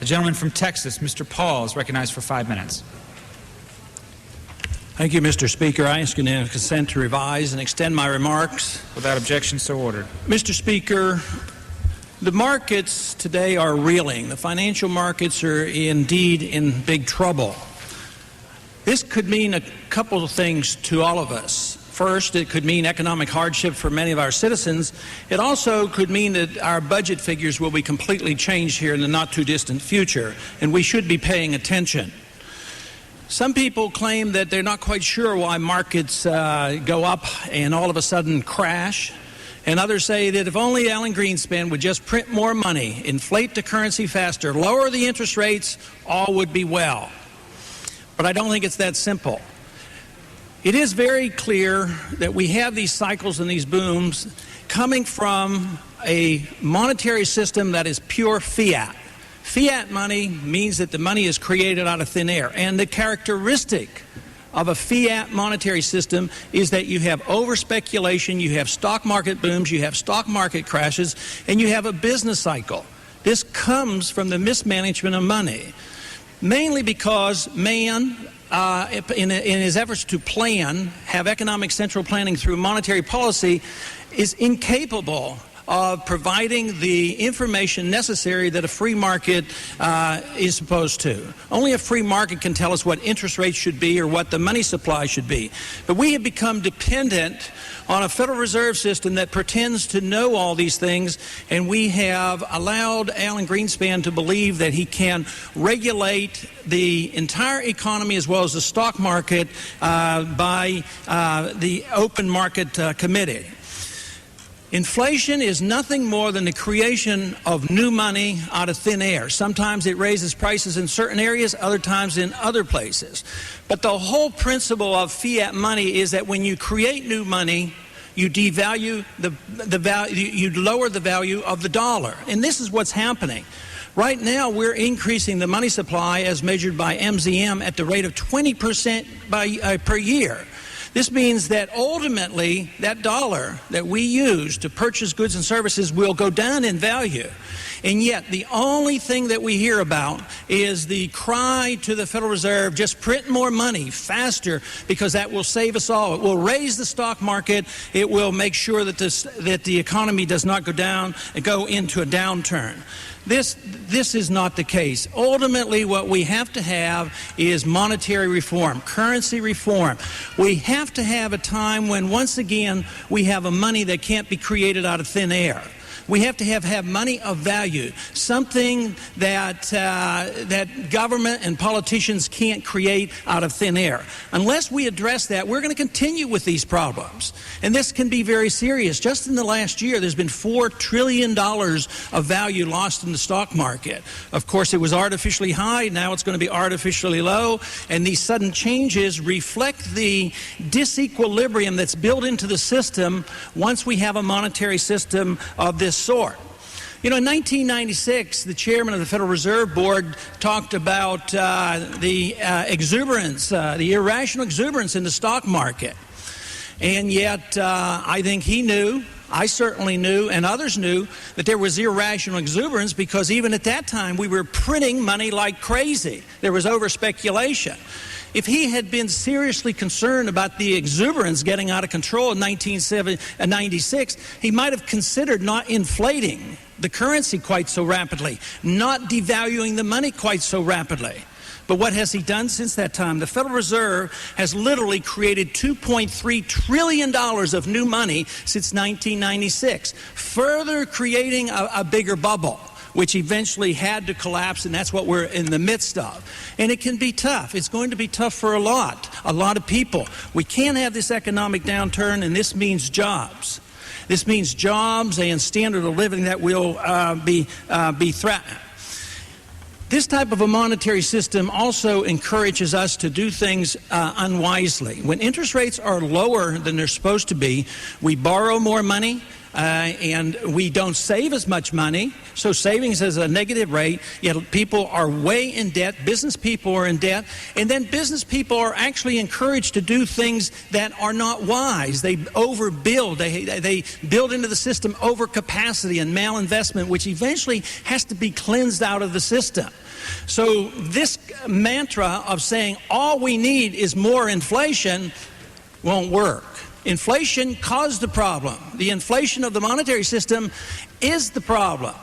The gentleman from Texas, Mr. Paul, is recognized for 5 minutes. Thank you, Mr. Speaker. I ask unanimous consent to revise and extend my remarks. Without objection, so ordered. Mr. Speaker, the markets today are reeling. The financial markets are indeed in big trouble. This could mean a couple of things to all of us. First, it could mean economic hardship for many of our citizens. It also could mean that our budget figures will be completely changed here in the not-too-distant future, and we should be paying attention. Some people claim that they're not quite sure why markets go up and all of a sudden crash. And others say that if only Alan Greenspan would just print more money, inflate the currency faster, lower the interest rates, all would be well. But I don't think it's that simple. It is very clear that we have these cycles and these booms coming from a monetary system that is pure fiat. Fiat money means that the money is created out of thin air. And the characteristic of a fiat monetary system is that you have over-speculation, you have stock market booms, you have stock market crashes, and you have a business cycle. This comes from the mismanagement of money, mainly because man, in his efforts to have economic central planning through monetary policy, is incapable of providing the information necessary that a free market is supposed to. Only a free market can tell us what interest rates should be or what the money supply should be. But we have become dependent on a Federal Reserve System that pretends to know all these things, and we have allowed Alan Greenspan to believe that he can regulate the entire economy as well as the stock market by the Open Market Committee. Inflation is nothing more than the creation of new money out of thin air. Sometimes it raises prices in certain areas, other times in other places. But the whole principle of fiat money is that when you create new money, you devalue the value, you lower the value of the dollar. And this is what's happening. Right now, we're increasing the money supply as measured by MZM at the rate of 20% per year. This means that ultimately that dollar that we use to purchase goods and services will go down in value. And yet the only thing that we hear about is the cry to the Federal Reserve, just print more money faster because that will save us all. It will raise the stock market. It will make sure that the economy does not go into a downturn. This is not the case. Ultimately, what we have to have is monetary reform, currency reform. We have to have a time when, once again, we have a money that can't be created out of thin air. We have to have money of value, something that government and politicians can't create out of thin air. Unless we address that, we're going to continue with these problems. And this can be very serious. Just in the last year, there's been $4 trillion of value lost in the stock market. Of course, it was artificially high. Now it's going to be artificially low. And these sudden changes reflect the disequilibrium that's built into the system once we have a monetary system of this sort. You know, in 1996, the chairman of the Federal Reserve Board talked about the exuberance, the irrational exuberance in the stock market. And yet, I think he knew, I certainly knew, and others knew that there was irrational exuberance because even at that time, we were printing money like crazy. There was over-speculation. If he had been seriously concerned about the exuberance getting out of control in 1996, he might have considered not inflating the currency quite so rapidly, not devaluing the money quite so rapidly. But what has he done since that time? The Federal Reserve has literally created $2.3 trillion of new money since 1996, further creating a bigger bubble, which eventually had to collapse, and that's what we're in the midst of. And it can be tough. It's going to be tough for a lot of people. We can't have this economic downturn, and this means jobs. This means jobs and standard of living that will be threatened. This type of a monetary system also encourages us to do things unwisely. When interest rates are lower than they're supposed to be, we borrow more money, and we don't save as much money, so savings is a negative rate, yet people are way in debt, business people are in debt, and then business people are actually encouraged to do things that are not wise. They overbuild, they build into the system overcapacity and malinvestment, which eventually has to be cleansed out of the system. So this mantra of saying all we need is more inflation won't work. Inflation caused the problem. The inflation of the monetary system is the problem.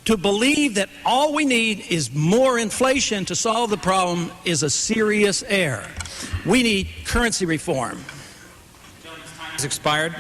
To believe that all we need is more inflation to solve the problem is a serious error. We need currency reform. Has expired.